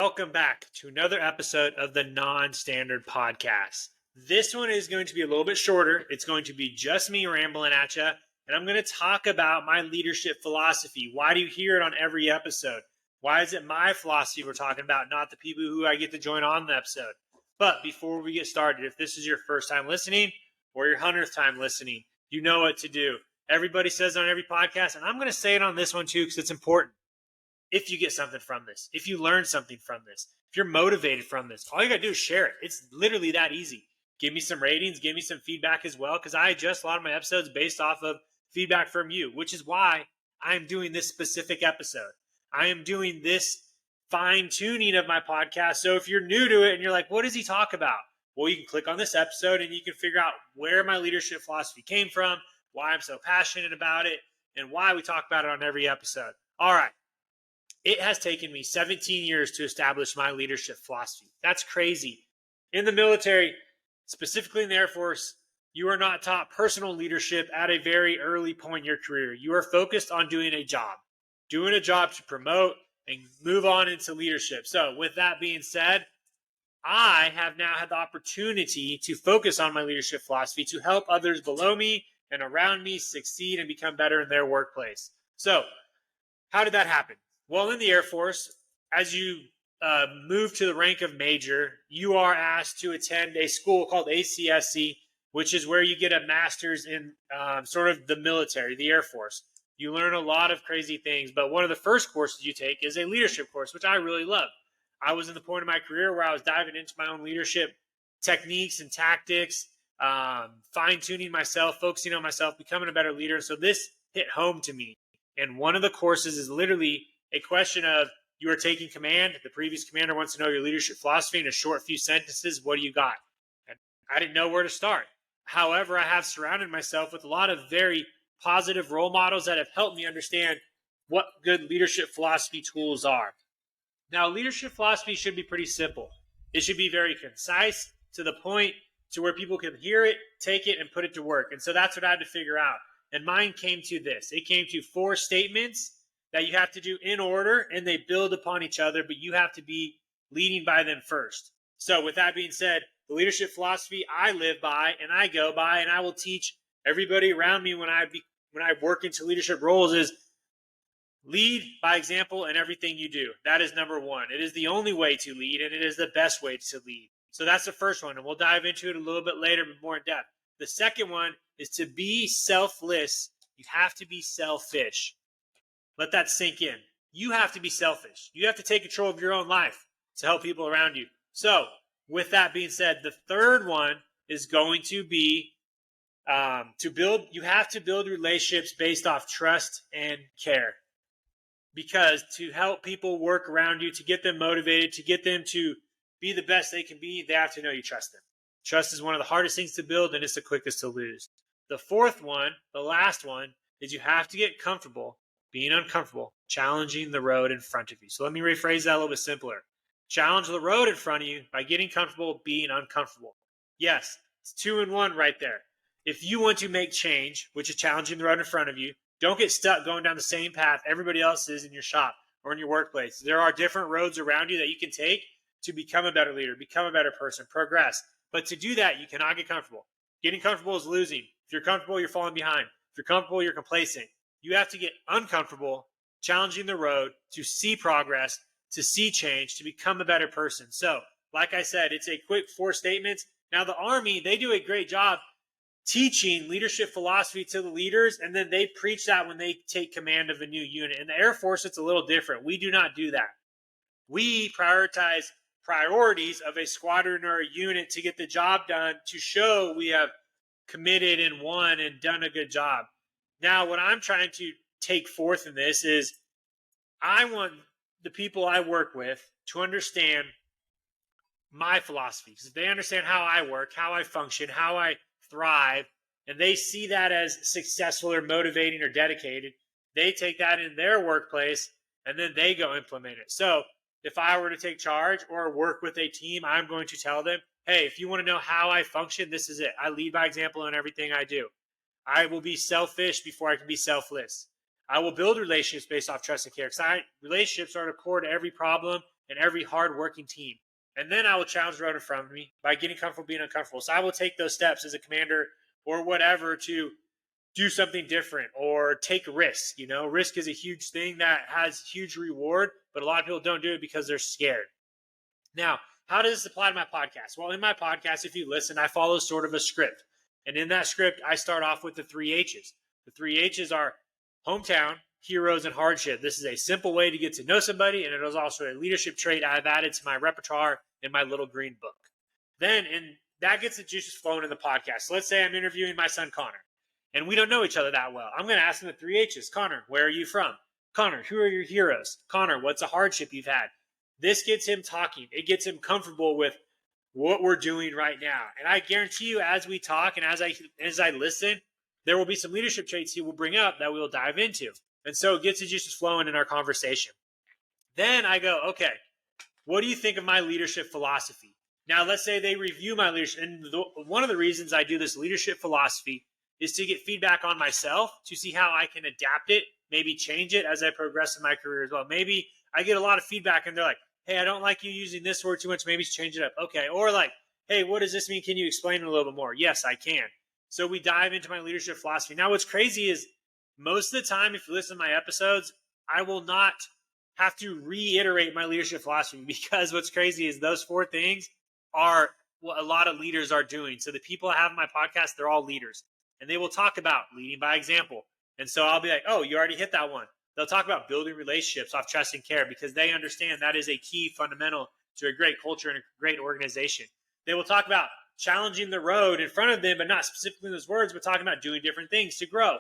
Welcome back to another episode of the Non-Standard Podcast. This one is going to be a little bit shorter. It's going to be just me rambling at you, and I'm going to talk about my leadership philosophy. Why do you hear it on every episode? Why is it my philosophy we're talking about, not the people who I get to join on the episode? But before we get started, if this is your first time listening or your 100th time listening, you know what to do. Everybody says it on every podcast, and I'm going to say it on this one too because it's important. If you get something from this, if you learn something from this, if you're motivated from this, all you got to do is share it. It's literally that easy. Give me some ratings, give me some feedback as well, because I adjust a lot of my episodes based off of feedback from you, which is why I'm doing this specific episode. I am doing this fine-tuning of my podcast. So if you're new to it and you're like, what does he talk about? Well, you can click on this episode and you can figure out where my leadership philosophy came from, why I'm so passionate about it, and why we talk about it on every episode. All right. It has taken me 17 years to establish my leadership philosophy. That's crazy. In the military, specifically in the Air Force, you are not taught personal leadership at a very early point in your career. You are focused on doing a job to promote and move on into leadership. So with that being said, I have now had the opportunity to focus on my leadership philosophy to help others below me and around me succeed and become better in their workplace. So how did that happen? Well, in the Air Force, as you move to the rank of major, you are asked to attend a school called ACSC, which is where you get a master's in sort of the military, the Air Force. You learn a lot of crazy things, but one of the first courses you take is a leadership course, which I really love. I was in the point of my career where I was diving into my own leadership techniques and tactics, fine-tuning myself, focusing on myself, becoming a better leader. So this hit home to me. And one of the courses is literally a question of you are taking command. The previous commander wants to know your leadership philosophy in a short few sentences. What do you got? And I didn't know where to start. However, I have surrounded myself with a lot of very positive role models that have helped me understand what good leadership philosophy tools are. Now, leadership philosophy should be pretty simple. It should be very concise, to the point, to where people can hear it, take it, and put it to work. And so that's what I had to figure out. And mine came to this. It came to 4 statements that you have to do in order, and they build upon each other, but you have to be leading by them first. So with that being said, the leadership philosophy I live by and I go by, and I will teach everybody around me when I work into leadership roles, is lead by example in everything you do. That is number 1. It is the only way to lead, and it is the best way to lead. So that's the first one, and we'll dive into it a little bit later, but more in depth. The second one is to be selfless. You have to be selfish. Let that sink in. You have to be selfish. You have to take control of your own life to help people around you. So with that being said, the third one is going to be you have to build relationships based off trust and care. Because to help people work around you, to get them motivated, to get them to be the best they can be, they have to know you trust them. Trust is one of the hardest things to build, and it's the quickest to lose. The fourth one, the last one, is you have to get comfortable being uncomfortable, challenging the road in front of you. So let me rephrase that a little bit simpler. Challenge the road in front of you by getting comfortable being uncomfortable. Yes, it's 2 in 1 right there. If you want to make change, which is challenging the road in front of you, don't get stuck going down the same path everybody else is in your shop or in your workplace. There are different roads around you that you can take to become a better leader, become a better person, progress. But to do that, you cannot get comfortable. Getting comfortable is losing. If you're comfortable, you're falling behind. If you're comfortable, you're complacent. You have to get uncomfortable, challenging the road to see progress, to see change, to become a better person. So, like I said, it's a quick 4 statements. Now, the Army, they do a great job teaching leadership philosophy to the leaders, and then they preach that when they take command of a new unit. In the Air Force, it's a little different. We do not do that. We prioritize priorities of a squadron or a unit to get the job done, to show we have committed and won and done a good job. Now, what I'm trying to take forth in this is I want the people I work with to understand my philosophy. Because if they understand how I work, how I function, how I thrive, and they see that as successful or motivating or dedicated, they take that in their workplace and then they go implement it. So if I were to take charge or work with a team, I'm going to tell them, hey, if you want to know how I function, this is it. I lead by example in everything I do. I will be selfish before I can be selfless. I will build relationships based off trust and care. Because relationships are the core to every problem in every hardworking team. And then I will challenge the road in front of me by getting comfortable being uncomfortable. So I will take those steps as a commander or whatever to do something different or take risk. Risk is a huge thing that has huge reward, but a lot of people don't do it because they're scared. Now, how does this apply to my podcast? Well, in my podcast, if you listen, I follow sort of a script. And in that script, I start off with the 3 H's. The 3 H's are hometown, heroes, and hardship. This is a simple way to get to know somebody, and it is also a leadership trait I've added to my repertoire in my little green book. Then, and that gets the juices flowing in the podcast. So let's say I'm interviewing my son, Connor, and we don't know each other that well. I'm going to ask him the 3 H's. Connor, where are you from? Connor, who are your heroes? Connor, what's a hardship you've had? This gets him talking. It gets him comfortable with what we're doing right now. And I guarantee you, as we talk and as I listen, there will be some leadership traits he will bring up that we will dive into. And so it gets the juices flowing in our conversation. Then I go, okay, what do you think of my leadership philosophy? Now, let's say they review my leadership. And one of the reasons I do this leadership philosophy is to get feedback on myself, to see how I can adapt it, maybe change it as I progress in my career as well. Maybe I get a lot of feedback and they're like, hey, I don't like you using this word too much. Maybe change it up. Okay. Or like, hey, what does this mean? Can you explain it a little bit more? Yes, I can. So we dive into my leadership philosophy. Now, what's crazy is most of the time, if you listen to my episodes, I will not have to reiterate my leadership philosophy, because what's crazy is those 4 things are what a lot of leaders are doing. So the people I have in my podcast, they're all leaders, and they will talk about leading by example. And so I'll be like, oh, you already hit that one. They'll talk about building relationships off trust and care, because they understand that is a key fundamental to a great culture and a great organization. They will talk about challenging the road in front of them, but not specifically in those words, but talking about doing different things to grow,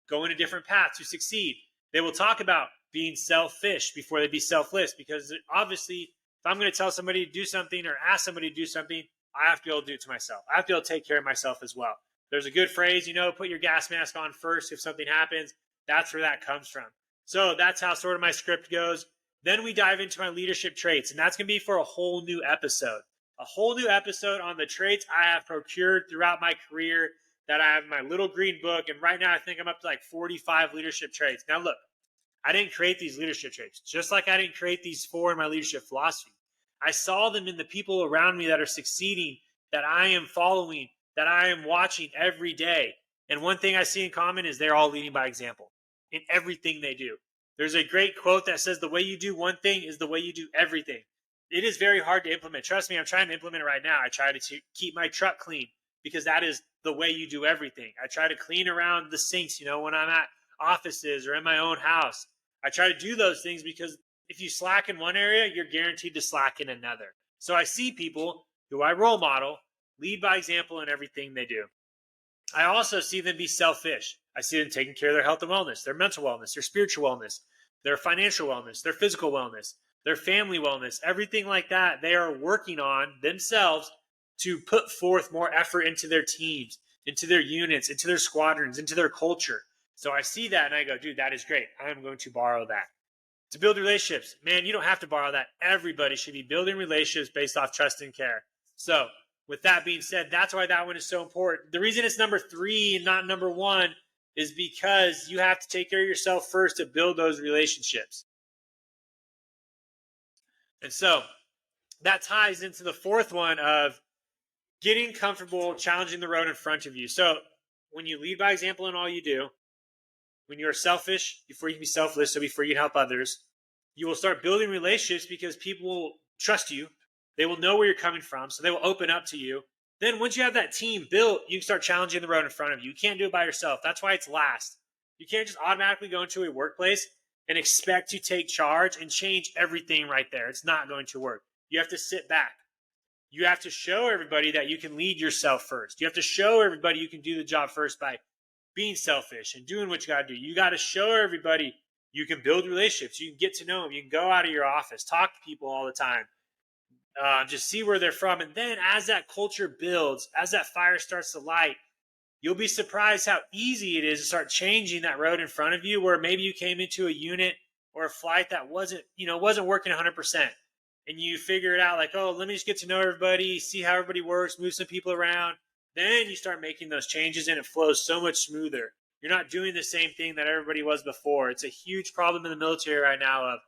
going a different path to succeed. They will talk about being selfish before they be selfless, because obviously if I'm going to tell somebody to do something or ask somebody to do something, I have to be able to do it to myself. I have to be able to take care of myself as well. There's a good phrase, put your gas mask on first if something happens. That's where that comes from. So that's how sort of my script goes. Then we dive into my leadership traits, and that's going to be for a whole new episode. A whole new episode on the traits I have procured throughout my career that I have in my little green book. And right now I think I'm up to like 45 leadership traits. Now look, I didn't create these leadership traits, just like I didn't create these 4 in my leadership philosophy. I saw them in the people around me that are succeeding, that I am following, that I am watching every day. And one thing I see in common is they're all leading by example in everything they do. There's a great quote that says the way you do one thing is the way you do everything. It is very hard to implement. Trust me, I'm trying to implement it right now. I try to keep my truck clean, because that is the way you do everything. I try to clean around the sinks, when I'm at offices or in my own house. I try to do those things because if you slack in one area, you're guaranteed to slack in another. So I see people who I role model lead by example in everything they do. I also see them be selfish. I see them taking care of their health and wellness, their mental wellness, their spiritual wellness, their financial wellness, their physical wellness, their family wellness, everything like that. They are working on themselves to put forth more effort into their teams, into their units, into their squadrons, into their culture. So I see that and I go, dude, that is great. I'm going to borrow that. To build relationships, man, you don't have to borrow that. Everybody should be building relationships based off trust and care. So with that being said, that's why that one is so important. The reason it's number 3 and not number 1 is because you have to take care of yourself first to build those relationships. And so that ties into the 4th one of getting comfortable challenging the road in front of you. So when you lead by example in all you do, when you're selfish before you can be selfless, so before you can help others, you will start building relationships because people will trust you. They will know where you're coming from, so they will open up to you. Then once you have that team built, you can start challenging the road in front of you. You can't do it by yourself. That's why it's last. You can't just automatically go into a workplace and expect to take charge and change everything right there. It's not going to work. You have to sit back. You have to show everybody that you can lead yourself first. You have to show everybody you can do the job first by being selfish and doing what you got to do. You got to show everybody you can build relationships. You can get to know them. You can go out of your office, talk to people all the time, just see where they're from. And then as that culture builds, as that fire starts to light, you'll be surprised how easy it is to start changing that road in front of you, where maybe you came into a unit or a flight that wasn't working 100%. And you figure it out like, oh, let me just get to know everybody, see how everybody works, move some people around. Then you start making those changes and it flows so much smoother. You're not doing the same thing that everybody was before. It's a huge problem in the military right now of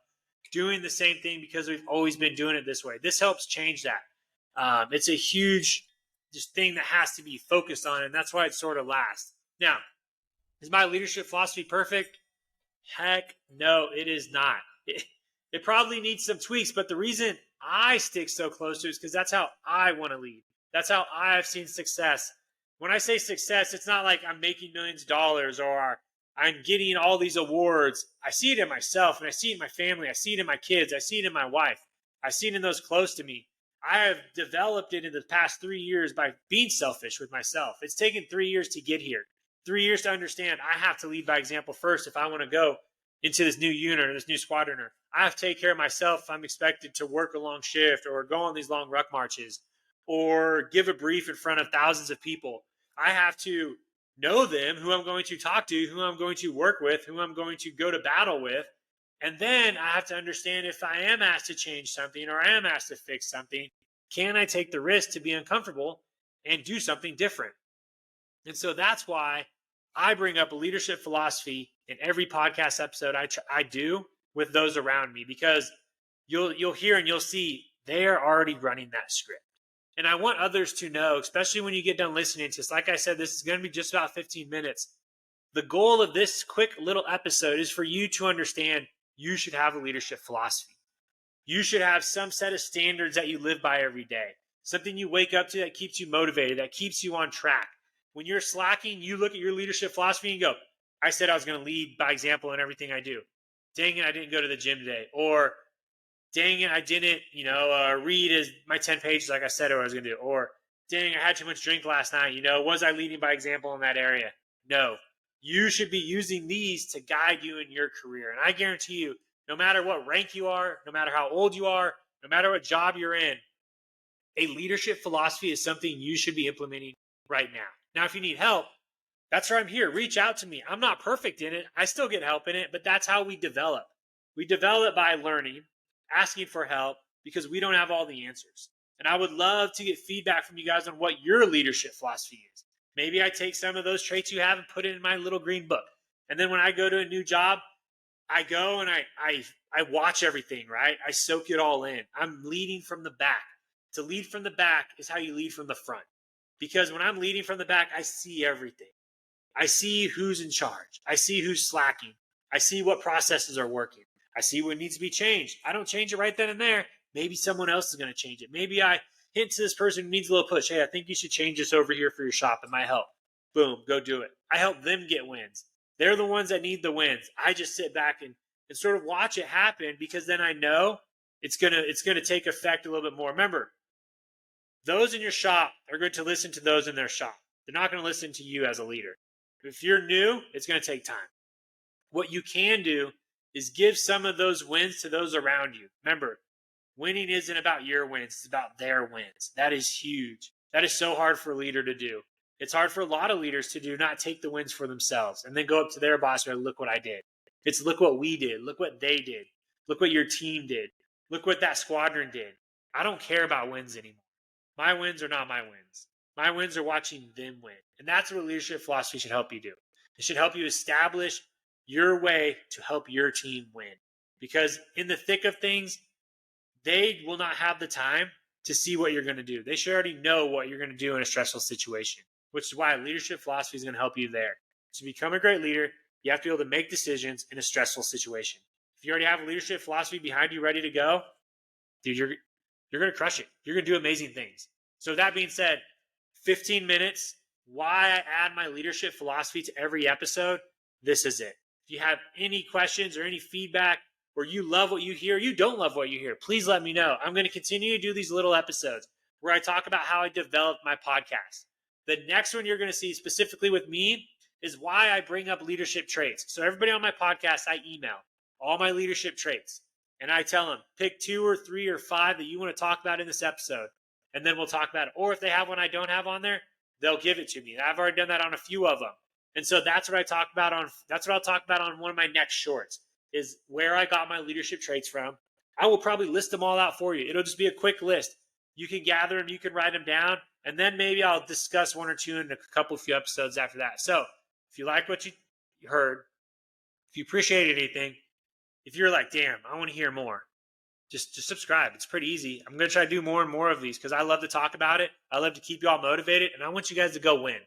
doing the same thing because we've always been doing it this way. This helps change that. It's a huge just thing that has to be focused on, and that's why it sort of lasts. Now, is my leadership philosophy perfect? Heck no, it is not. It probably needs some tweaks, but the reason I stick so close to it is because that's how I want to lead. That's how I've seen success. When I say success, it's not like I'm making millions of dollars or I'm getting all these awards. I see it in myself, and I see it in my family. I see it in my kids. I see it in my wife. I see it in those close to me. I have developed it in the past 3 years by being selfish with myself. It's taken 3 years to get here. 3 years to understand I have to lead by example first if I want to go into this new unit or this new squadron. Or I have to take care of myself if I'm expected to work a long shift or go on these long ruck marches or give a brief in front of thousands of people. I have to know them, who I'm going to talk to, who I'm going to work with, who I'm going to go to battle with. And then I have to understand if I am asked to change something or I am asked to fix something, can I take the risk to be uncomfortable and do something different? And so that's why I bring up a leadership philosophy in every podcast episode I do with those around me, because you'll hear and you'll see they are already running that script. And I want others to know, especially when you get done listening to this, like I said, this is going to be just about 15 minutes. The goal of this quick little episode is for you to understand you should have a leadership philosophy. You should have some set of standards that you live by every day, something you wake up to that keeps you motivated, that keeps you on track. When you're slacking, you look at your leadership philosophy and go, I said I was going to lead by example in everything I do. Dang it, I didn't go to the gym today. Or dang it, I didn't, read my 10 pages like I said I was going to do. Or dang, I had too much drink last night. Was I leading by example in that area? No. You should be using these to guide you in your career. And I guarantee you, no matter what rank you are, no matter how old you are, no matter what job you're in, a leadership philosophy is something you should be implementing right now. Now, if you need help, that's where I'm here. Reach out to me. I'm not perfect in it. I still get help in it, but that's how we develop. We develop by learning, asking for help, because we don't have all the answers. And I would love to get feedback from you guys on what your leadership philosophy is. Maybe I take some of those traits you have and put it in my little green book. And then when I go to a new job, I go and I watch everything, right? I soak it all in. I'm leading from the back. To lead from the back is how you lead from the front. Because when I'm leading from the back, I see everything. I see who's in charge. I see who's slacking. I see what processes are working. I see what needs to be changed. I don't change it right then and there. Maybe someone else is going to change it. Maybe I hint to this person who needs a little push. Hey, I think you should change this over here for your shop. It might help. Boom, go do it. I help them get wins. They're the ones that need the wins. I just sit back and sort of watch it happen, because then I know it's gonna take effect a little bit more. Remember, those in your shop are going to listen to those in their shop. They're not going to listen to you as a leader. If you're new, it's going to take time. What you can do is give some of those wins to those around you. Remember, winning isn't about your wins. It's about their wins. That is huge. That is so hard for a leader to do. It's hard for a lot of leaders to do, not take the wins for themselves and then go up to their boss and go, look what I did. It's look what we did. Look what they did. Look what your team did. Look what that squadron did. I don't care about wins anymore. My wins are not my wins. My wins are watching them win. And that's what leadership philosophy should help you do. It should help you establish your way to help your team win. Because in the thick of things, they will not have the time to see what you're going to do. They should already know what you're going to do in a stressful situation, which is why leadership philosophy is going to help you there. To become a great leader, you have to be able to make decisions in a stressful situation. If you already have a leadership philosophy behind you ready to go, dude, you're going to crush it. You're going to do amazing things. So that being said, 15 minutes, why I add my leadership philosophy to every episode, this is it. If you have any questions or any feedback, or you love what you hear, you don't love what you hear, please let me know. I'm going to continue to do these little episodes where I talk about how I developed my podcast. The next one you're going to see specifically with me is why I bring up leadership traits. So everybody on my podcast, I email all my leadership traits. And I tell them, pick 2 or 3 or 5 that you want to talk about in this episode. And then we'll talk about it. Or if they have one I don't have on there, they'll give it to me. I've already done that on a few of them. And so that's what I'll talk about on one of my next shorts, is where I got my leadership traits from. I will probably list them all out for you. It'll just be a quick list. You can gather them, you can write them down, and then maybe I'll discuss 1 or 2 in a few episodes after that. So if you like what you heard, if you appreciate anything, if you're like, damn, I want to hear more, just subscribe. It's pretty easy. I'm going to try to do more and more of these because I love to talk about it. I love to keep y'all motivated, and I want you guys to go win.